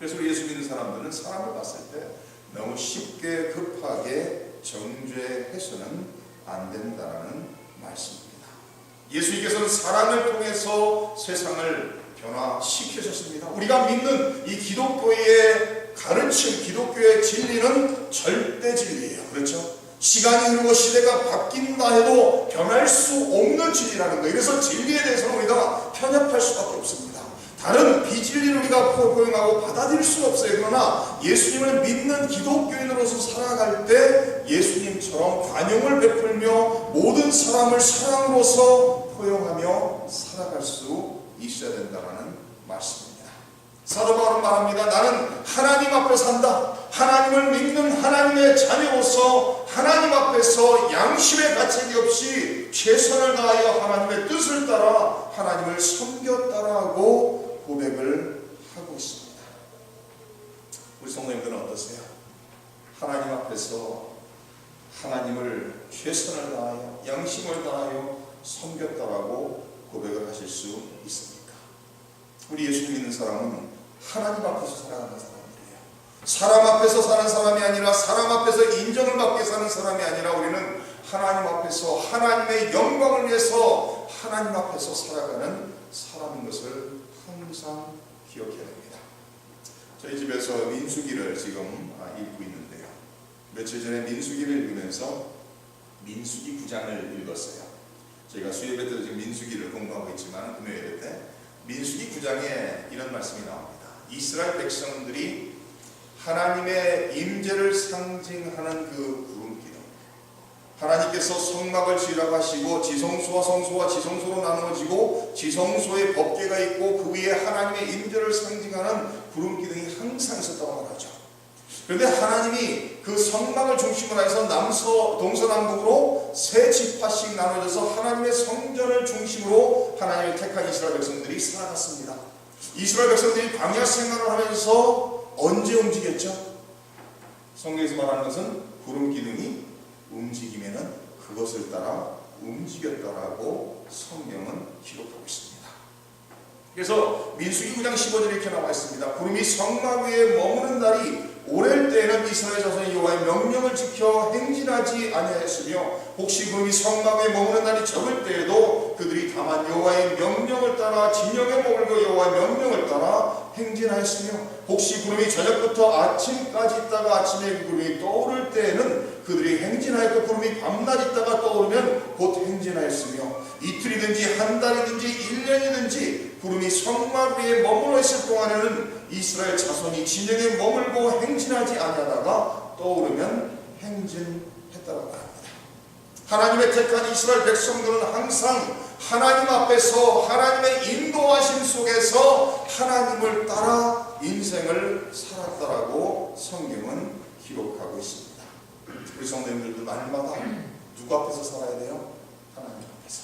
그래서 우리 예수 믿는 사람들은 사람을 봤을 때 너무 쉽게 급하게 정죄해서는 안 된다는 말씀입니다. 예수님께서는 사랑을 통해서 세상을 변화시키셨습니다. 우리가 믿는 이 기독교의 가르침, 기독교의 진리는 절대 진리예요. 그렇죠? 시간이 흐르고 시대가 바뀐다 해도 변할 수 없는 진리라는 거예요. 그래서 진리에 대해서는 우리가 편협할 수밖에 없습니다. 다른 비진리를 우리가 포용하고 받아들일 수는 없어요. 그러나 예수님을 믿는 기독교인으로서 살아갈 때 예수님처럼 관용을 베풀며 모든 사람을 사랑으로서 포용하며 살아갈 수 있어야 된다는 말씀입니다. 사도 바울은 말합니다. 나는 하나님 앞에 산다. 하나님을 믿는 하나님의 자녀로서 하나님 앞에서 양심의 가책이 없이 최선을 다하여 하나님의 뜻을 따라 하나님을 섬겼다라고 고백을 하고 있습니다. 우리 성도님들은 어떠세요? 하나님 앞에서 하나님을 최선을 다하여 양심을 다하여 섬겼다라고 고백을 하실 수 있습니까? 우리 예수님 믿는 사람은 하나님 앞에서 살아가는 사람들이에요. 사람 앞에서 사는 사람이 아니라 사람 앞에서 인정을 받게 사는 사람이 아니라 우리는 하나님 앞에서 하나님의 영광을 위해서 하나님 앞에서 살아가는 사람인 것을 항상 기억해야 됩니다. 저희 집에서 민수기를 지금 읽고 있는데요. 며칠 전에 민수기를 읽으면서 민수기 9장을 읽었어요. 저희가 수요예배 때도 지금 민수기를 공부하고 있지만 금요일 때 민수기 9장에 이런 말씀이 나옵니다. 이스라엘 백성들이 하나님의 임재를 상징하는 그 구름 기둥, 하나님께서 성막을 지으라고 하시고 지성소와 성소와 지성소로 나누어지고 지성소에 법궤가 있고 그 위에 하나님의 임재를 상징하는 구름 기둥이 항상 있었다고 말하죠. 그런데 하나님이 그 성막을 중심으로 해서 동서남북으로 세 지파씩 나눠져서 하나님의 성전을 중심으로 하나님의 택한 이스라엘 백성들이 살아갔습니다. 이스라엘 백성들이 광야 생활을 하면서 언제 움직였죠? 성경에서 말하는 것은 구름 기둥이 움직이면은 그것을 따라 움직였다라고 성경은 기록하고 있습니다. 그래서 민수기 9장 15절에 이렇게 나와 있습니다. 구름이 성막 위에 머무는 날이 오랠 때에는 이스라엘 자손이 여호와의 명령을 지켜 행진하지 아니하였으며 혹시 구름이 성막 위에 머무는 날이 적을 때에도 그들이 다만 여호와의 명령을 따라 진영에 머물고 여호와의 명령을 따라 행진하였으며 혹시 구름이 저녁부터 아침까지 있다가 아침에 구름이 떠오를 때에는 그들이 행진하였고 구름이 밤낮 있다가 떠오르면 곧 행진하였으며 이틀이든지 한 달이든지 1년이든지 구름이 성막 위에 머물러 있을 동안에는 이스라엘 자손이 진영에 머물고 행진하지 아니하다가 떠오르면 행진했다고 합니다. 하나님의 택한 이스라엘 백성들은 항상 하나님 앞에서 하나님의 인도하심 속에서 하나님을 따라 인생을 살았다라고 성경은 기록하고 있습니다. 우리 성도님들도 날마다 누구 앞에서 살아야 돼요? 하나님 앞에서.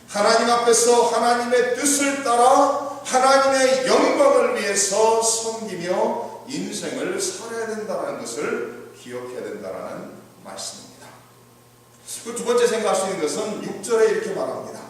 하나님 앞에서 하나님의 뜻을 따라 하나님의 영광을 위해서 섬기며 인생을 살아야 된다는 것을 기억해야 된다는 말씀입니다. 그 두 번째 생각할 수 있는 것은 6절에 이렇게 말합니다.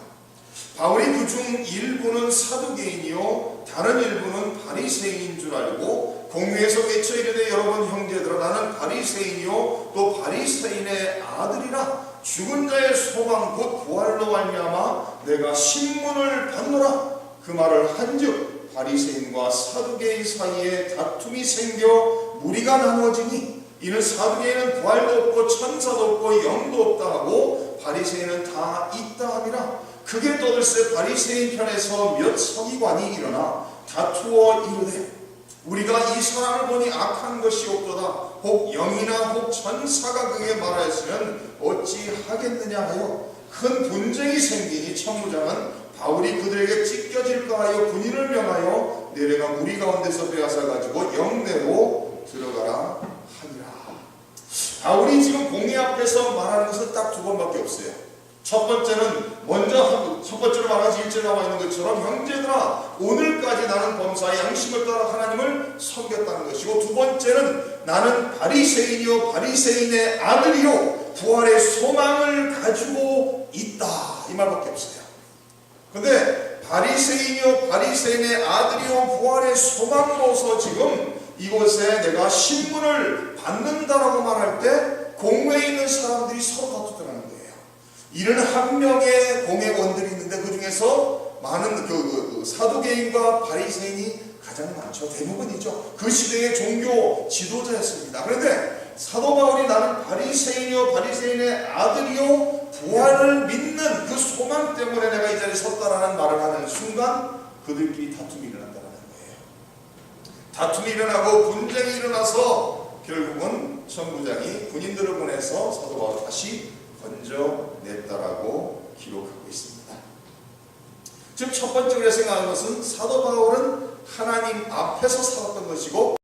바울이 그중 일부는 사두개인이요 다른 일부는 바리새인인 줄 알고 공회에서 외쳐 이르되 여러분 형제들아 나는 바리새인이요 또 바리새인의 아들이라 죽은 자의 소망 곧 부활로 말미암아 내가 신문을 받노라. 그 말을 한즉 바리새인과 사두개인 사이에 다툼이 생겨 무리가 나누어지니 이는 사두개인은 부활도 없고 천사도 없고 영도 없다 하고 바리새인은 다 있다 함이라. 크게 떠들세 바리새인 편에서 몇 서기관이 일어나 다투어 이르되 우리가 이 사람을 보니 악한 것이 없도다. 혹 영이나 혹 천사가 그에게 말하였으면 어찌 하겠느냐 하여 큰 분쟁이 생기니 천부장은 바울이 그들에게 찢겨질까 하여 군인을 명하여 내려가 무리 가운데서 빼앗아 가지고 영내로 들어가라 하니라. 바울이 지금 공회 앞에서 말하는 것은 딱 두 번밖에 없어요. 첫 번째는 첫 번째로 말하지 1절에 나와 있는 것처럼 형제들아 오늘까지 나는 범사의 양심을 따라 하나님을 섬겼다는 것이고 두 번째는 나는 바리새인이요 바리새인의 아들이요 부활의 소망을 가지고 있다 이 말밖에 없어요. 근데 바리새인이요 바리새인의 아들이요 부활의 소망으로서 지금 이곳에 내가 신문을 받는다라고 말할 때 공회에 있는 사람들이 서로 다투더라는 거예요. 71명의 공회원들이 있는데 그 중에서 많은 그 사두개인과 바리새인이 가장 많죠. 대부분이죠. 그 시대의 종교 지도자였습니다. 그런데 사도 바울이 나는 바리새인이요 바리새인의 아들이요 부활을 믿는 그 소망 때문에 내가 이 자리에 섰다라는 말을 하는 순간 그들끼리 다툼이 일어난다는 거예요. 다툼이 일어나고 분쟁이 일어나서 결국은 천부장이 군인들을 보내서 사도 바울을 다시 건져냈다라고 기록하고 있습니다. 지금 첫 번째로 생각하는 것은 사도 바울은 하나님 앞에서 살았던 것이고,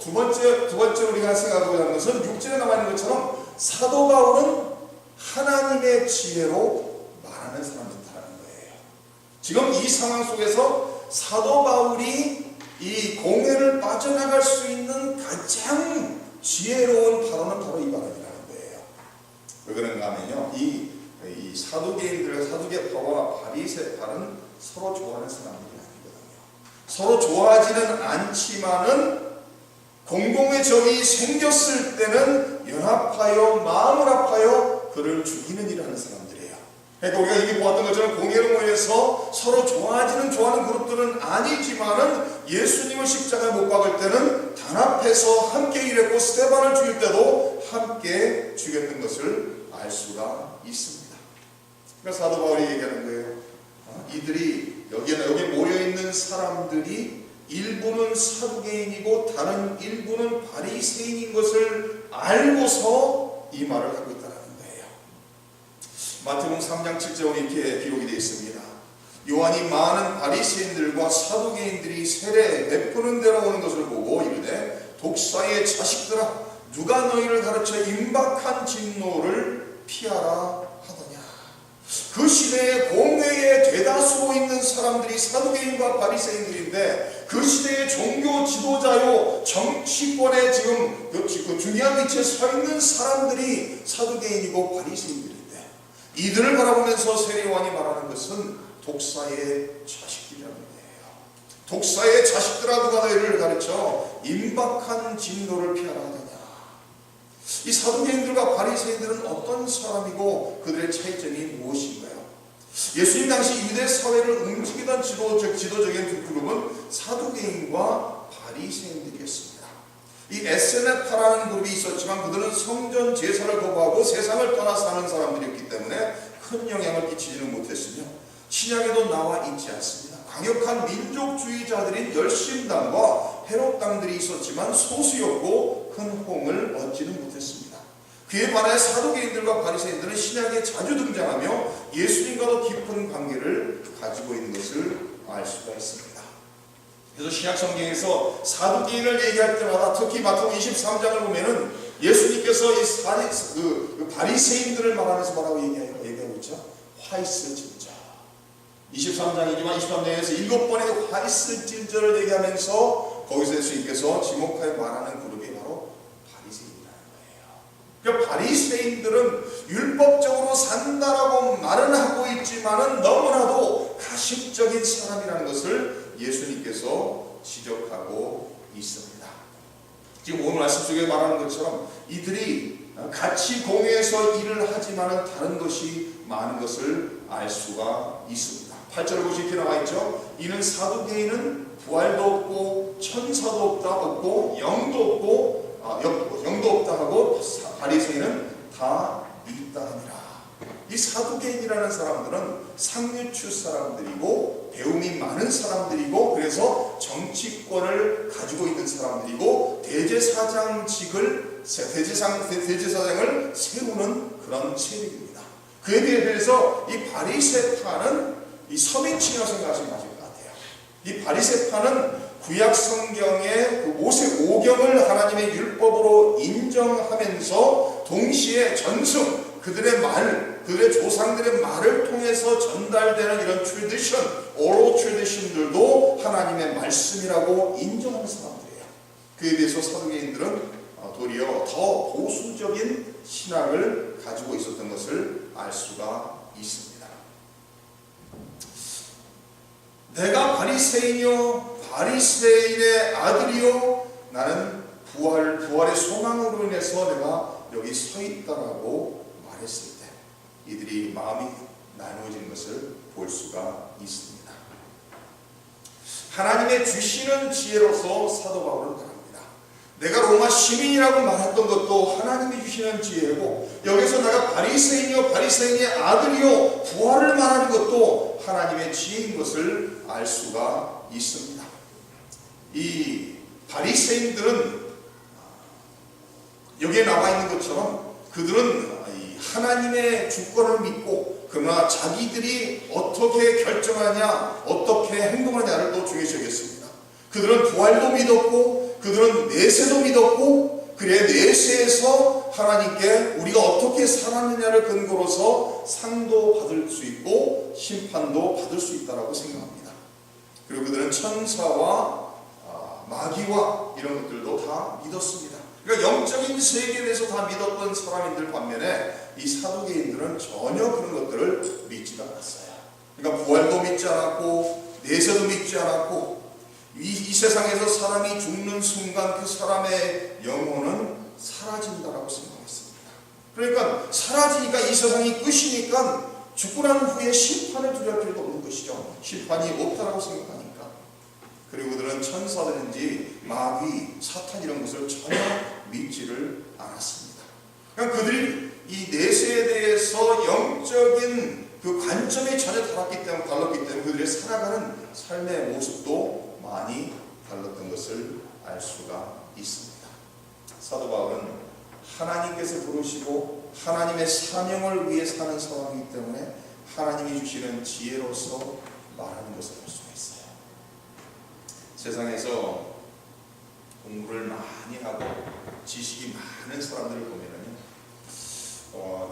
두 번째로 우리가 생각하고자 하는 것은 6절에 나와 있는 것처럼 사도 바울은 하나님의 지혜로 말하는 사람이었다는 거예요. 지금 이 상황 속에서 사도 바울이 이 공회를 빠져나갈 수 있는 가장 지혜로운 발언은 바로 이 발언이라는 거예요. 왜 그런가 하면요, 이 사두개인들과 사두개파와 바리새파는 서로 좋아하는 사람들이 아니거든요. 서로 좋아하지는 않지만은 공동의 적이 생겼을 때는 연합하여 마음을 합하여 그를 죽이는 일을 하는 사람들이에요. 그러니까 우리가 이미 보았던 것처럼 공회로 모여서 서로 좋아하는 그룹들은 아니지만은 예수님을 십자가에 못 박을 때는 단합해서 함께 일했고 스데반을 죽일 때도 함께 죽였던 것을 알 수가 있습니다. 그러니까 사도 바울이 얘기하는 거예요. 이들이 여기 모여있는 사람들이 일부는 사두개인이고 다른 일부는 바리새인인 것을 알고서 이 말을 하고 있다는 거예요. 마태복음 3장 7절에 이렇게 기록이 되어 있습니다. 요한이 많은 바리새인들과 사두개인들이 세례 베푸는 데로 오는 것을 보고 이르되 독사의 자식들아 누가 너희를 가르쳐 임박한 진노를 피하라 하더냐. 그 시대에 공회에 대다수로 있는 사람들이 사두개인과 바리새인들인데 그 시대의 종교 지도자요 정치권에 지금 그 중요한 위치에 서 있는 사람들이 사두개인이고 바리새인들인데 이들을 바라보면서 세례요한이 말하는 것은 독사의 자식이라는 거예요. 독사의 자식들아 누가 너희를 가르쳐 임박한 진노를 피하라 하더냐. 이 사두개인들과 바리새인들은 어떤 사람이고 그들의 차이점이 무엇인가요? 예수님 당시 유대 사회를 움직이던 지도적인 두 그룹은 사두개인과 바리새인들이었습니다. 이 에스네파라는 그룹이 있었지만 그들은 성전 제사를 거부하고 세상을 떠나 사는 사람들이었기 때문에 큰 영향을 끼치지는 못했으며 신약에도 나와 있지 않습니다. 강력한 민족주의자들인 열심당과 헤롯당들이 있었지만 소수였고 큰 호응을 얻지는 못했습니다. 그에 반해 사두개인들과 바리새인들은 신약에 자주 등장하며 예수님과도 깊은 관계를 가지고 있는 것을 알 수가 있습니다. 그래서 신약 성경에서 사두개인을 얘기할 때마다 특히 마태복음 23장을 보면은 예수님께서 이 바리새인들을 말하면서 뭐라고 얘기하고 있죠? 화이스질자. 23장이지만 23장에서 7번의 화이스질자를 얘기하면서 거기서 예수님께서 지목하여 말하는 그룹이 바로 바리새인이라는 거예요. 그러니까 바리새인들은 율법적으로 산다라고 말은 하고 있지만은 너무나도 가식적인 사람이라는 것을 예수님께서 지적하고 있습니다. 지금 오늘 말씀 속에 말하는 것처럼 이들이 같이 공회에서 일을 하지만은 다른 것이 많은 것을 알 수가 있습니다. 8절을 보시면 이렇게 나와 있죠. 이는 사두개인은 부활도 없고 천사도 없고 영도 없다 하고 바리새인은 다 있다 하니라. 이 사두개인이라는 사람들은 상류추 사람들이고 배움이 많은 사람들이고 그래서 정치권을 가지고 있는 사람들이고 대제사장을 세우는 그런 세력입니다. 그에 비해서 이 바리새파는 이 서민층이라고 생각하시면 맞을 것 같아요. 이 바리새파는 구약 성경의 그 모세오경을 하나님의 율법으로 인정하면서 동시에 전승 그들의 조상들의 말을 통해서 전달되는 이런 트래디션, 오럴 트래디션들도 하나님의 말씀이라고 인정하는 사람들이에요. 그에 비해서 사두개인들은 도리어 더 보수적인 신학을 가지고 있었던 것을 알 수가 있습니다. 내가 바리새인이요 바리새인의 아들이요 나는 부활의 소망으로 인해서 내가 여기 서 있다라고 말했을 때 이들이 마음이 나누어진 것을 볼 수가 있습니다. 하나님의 주시는 지혜로서 사도 바울은 말합니다. 내가 로마 시민이라고 말했던 것도 하나님이 주시는 지혜고, 여기서 내가 바리새인이요 바리새인의 아들이요 부활을 말하는 것도 하나님의 지혜인 것을 알 수가 있습니다. 이 바리새인들은 여기에 나와 있는 것처럼 그들은 하나님의 주권을 믿고, 그러나 자기들이 어떻게 결정하냐 어떻게 행동하냐를 또 중요시 여겼습니다. 그들은 부활도 믿었고 그들은 내세도 믿었고, 그래 내세에서 하나님께 우리가 어떻게 살았느냐를 근거로서 상도 받을 수 있고 심판도 받을 수 있다고 생각합니다. 그리고 그들은 천사와 마귀와 이런 것들도 다 믿었습니다. 그러니까 영적인 세계에 대해서 다 믿었던 사람인들 반면에 이 사두개인들은 전혀 그런 것들을 믿지가 않았어요. 그러니까 부활도 믿지 않았고 내세도 믿지 않았고, 이 세상에서 사람이 죽는 순간 그 사람의 영혼은 사라진다라고 생각했습니다. 그러니까 사라지니까 이 세상이 끝이니까 죽고 난 후에 심판을 두려울 필요도 없는 것이죠. 심판이 없다라고 생각하니까. 그리고 그들은 천사들인지 마귀, 사탄 이런 것을 전혀 믿지를 않았습니다. 그러니까 그들이 이 내세에 대해서 영적인 그 관점이 전혀 달랐기 때문에 그들의 살아가는 삶의 모습도 많이 달랐던 것을 알 수가 있습니다. 사도 바울은 하나님께서 부르시고 하나님의 사명을 위해 사는 사람이기 때문에 하나님이 주시는 지혜로서 말하는 것을 알 수가 있어요. 세상에서 공부를 많이 하고 지식이 많은 사람들을 보면은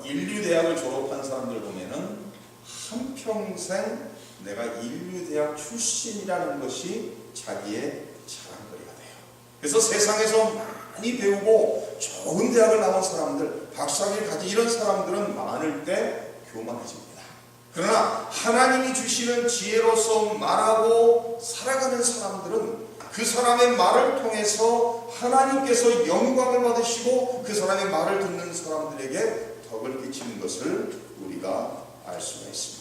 인류대학을 졸업한 사람들 보면은 한평생 내가 인류대학 출신이라는 것이 자기의 자랑거리가 돼요. 그래서 세상에서 많이 배우고 좋은 대학을 나온 사람들, 박사학위를 가진 이런 사람들은 많을 때 교만해집니다. 그러나 하나님이 주시는 지혜로서 말하고 살아가는 사람들은 그 사람의 말을 통해서 하나님께서 영광을 받으시고 그 사람의 말을 듣는 사람들에게 덕을 끼치는 것을 우리가 알 수가 있습니다.